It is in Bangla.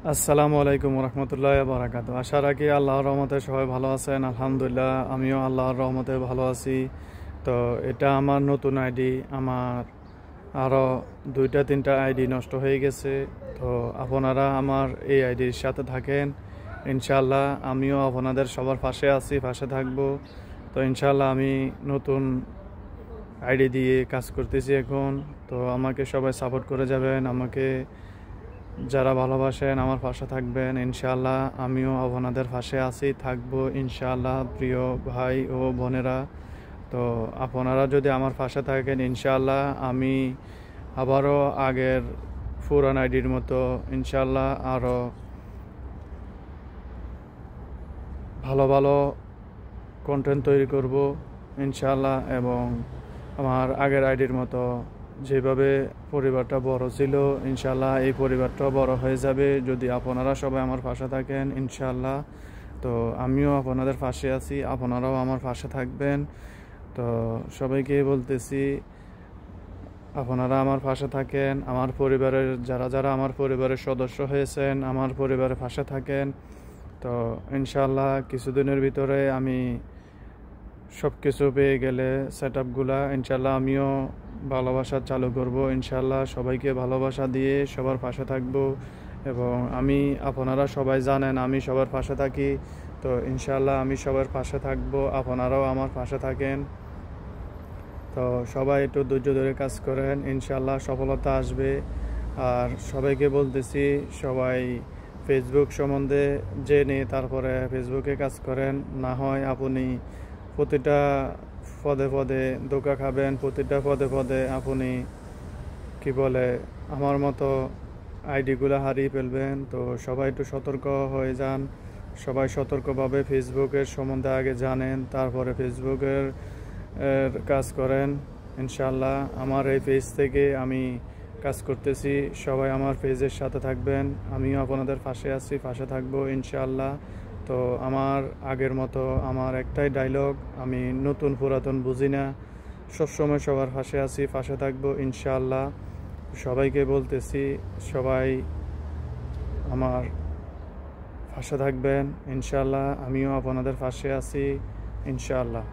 আসসালামু আলাইকুম রহমতুল্লাহ বারাকাতু। আশা রাখি আল্লাহর রহমতে সবাই ভালো আছেন। আলহামদুলিল্লাহ আমিও আল্লাহর রহমতে ভালো আছি। তো এটা আমার নতুন আইডি। আমার আরও দুইটা তিনটা আইডি নষ্ট হয়ে গেছে। তো আপনারা আমার এই আইডির সাথে থাকেন, ইনশাআল্লাহ আমিও আপনাদের সবার পাশে আছি, পাশে থাকবো। তো ইনশাআল্লাহ আমি নতুন আইডি দিয়ে কাজ করতেছি এখন। তো আমাকে সবাই সাপোর্ট করে যাবেন, আমাকে যারা ভালোবাসেন আমার পাশে থাকবেন। ইনশাআল্লাহ আমিও আপনাদের পাশে আছি, থাকবো ইনশাআল্লাহ প্রিয় ভাই ও বোনেরা। তো আপনারা যদি আমার পাশে থাকেন ইনশাআল্লাহ আমি আবারও আগের পুরান আইডির মতো ইনশাআল্লাহ আরও ভালো ভালো কন্টেন্ট তৈরি করব ইনশাআল্লাহ। এবং আমার আগের আইডির মতো যেভাবে পরিবারটা বড় ছিল ইনশাআল্লাহ এই পরিবারটাও বড় হয়ে যাবে যদি আপনারা সবাই আমার পাশে থাকেন ইনশাআল্লাহ। তো আমিও আপনাদের পাশে আছি, আপনারাও আমার পাশে থাকবেন। তো সবাইকে বলতেছি আপনারা আমার পাশে থাকেন, আমার পরিবারের যারা যারা আমার পরিবারের সদস্য হয়েছেন আমার পরিবারের পাশে থাকেন। তো ইনশাআল্লাহ কিছুদিনের ভিতরে আমি সব কিছু পেয়ে গেলে সেট আপগুলা ইনশাআল্লাহ আমিও ভালোবাসা চালু করব ইনশাআল্লাহ। সবাইকে ভালোবাসা দিয়ে সবার পাশে থাকব। এবং আমি আপনারা সবাই জানেন আমি সবার পাশে থাকি। তো ইনশাআল্লাহ আমি সবার পাশে থাকব, আপনারাও আমার পাশে থাকেন। তো সবাই একটু ধৈর্য ধরে কাজ করেন, ইনশাআল্লাহ সফলতা আসবে। আর সবাইকে বলতেছি সবাই ফেসবুক সম্বন্ধে জেনে তারপরে ফেসবুকে কাজ করেন, না হয় আপনি প্রতিটা পদে পদে ধোঁকা খাবেন, প্রতিটা পদে পদে আপনি কি বলে আমার মতো আইডিগুলো হারিয়ে ফেলবেন। তো সবাই একটু সতর্ক হয়ে যান, সবাই সতর্কভাবে ফেসবুকের সম্বন্ধে আগে জানেন তারপরে ফেসবুকের কাজ করেন ইনশাআল্লাহ। আমার এই পেজ থেকে আমি কাজ করতেছি, সবাই আমার পেজের সাথে থাকবেন, আমিও আপনাদের পাশে আছি, পাশে থাকবো ইনশাআল্লাহ। তো আমার আগের মতো আমার একটাই ডায়লগ, আমি নতুন পুরাতন বুঝি না, সবসময় সবার পাশে আছি, পাশে থাকবো ইনশাআল্লাহ। সবাইকে বলতেছি সবাই আমার পাশে থাকবেন ইনশাআল্লাহ, আমিও আপনাদের পাশে আছি ইনশাআল্লাহ।